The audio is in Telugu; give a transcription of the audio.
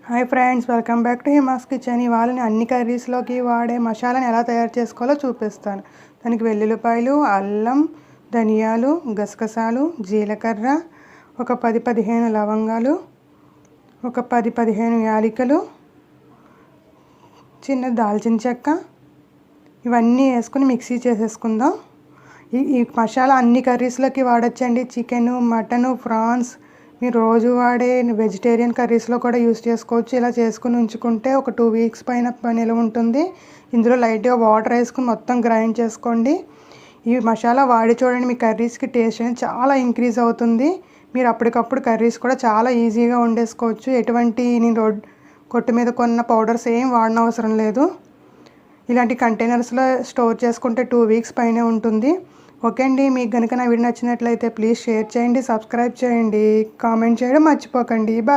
Hi friends, welcome back to Hima's kitchen. ఇవాళ నేను అన్ని కర్రీస్లోకి వాడే మసాలాని ఎలా తయారు చేసుకోవాలో చూపిస్తాను. దానికి వెల్లుల్లిపాయలు, అల్లం, ధనియాలు, గసగసాలు, జీలకర్ర, ఒక 10-15 లవంగాలు, ఒక 10-15 యాలకులు, చిన్న దాల్చిన చెక్క, ఇవన్నీ వేసుకుని మిక్సీ చేసేసుకుందాం. ఈ మసాలా అన్ని కర్రీస్లోకి వాడచ్చండి. చికెను, మటను, ప్రాన్స్, మీరు రోజు వాడే వెజిటేరియన్ కర్రీస్లో కూడా యూస్ చేసుకోవచ్చు. ఇలా చేసుకుని ఉంచుకుంటే ఒక 2 వీక్స్ పైన నిల్వ ఉంటుంది. ఇందులో లైట్గా వాటర్ వేసుకుని మొత్తం గ్రైండ్ చేసుకోండి. ఈ మసాలా వాడి చూడండి, మీ కర్రీస్కి టేస్ట్ అనేది చాలా ఇంక్రీజ్ అవుతుంది. మీరు అప్పటికప్పుడు కర్రీస్ కూడా చాలా ఈజీగా వండేసుకోవచ్చు. ఎటువంటి నేను కొట్టు మీద కొన్న పౌడర్స్ ఏం వాడనవసరం లేదు. ఇలాంటి కంటైనర్స్లో స్టోర్ చేసుకుంటే 2 వీక్స్ పైనే ఉంటుంది. ఓకే అండి, మీకు కనుక నా వీడియో నచ్చినట్లయితే ప్లీజ్ షేర్ చేయండి, సబ్స్క్రైబ్ చేయండి, కామెంట్ చేయడం మర్చిపోకండి. బాయ్.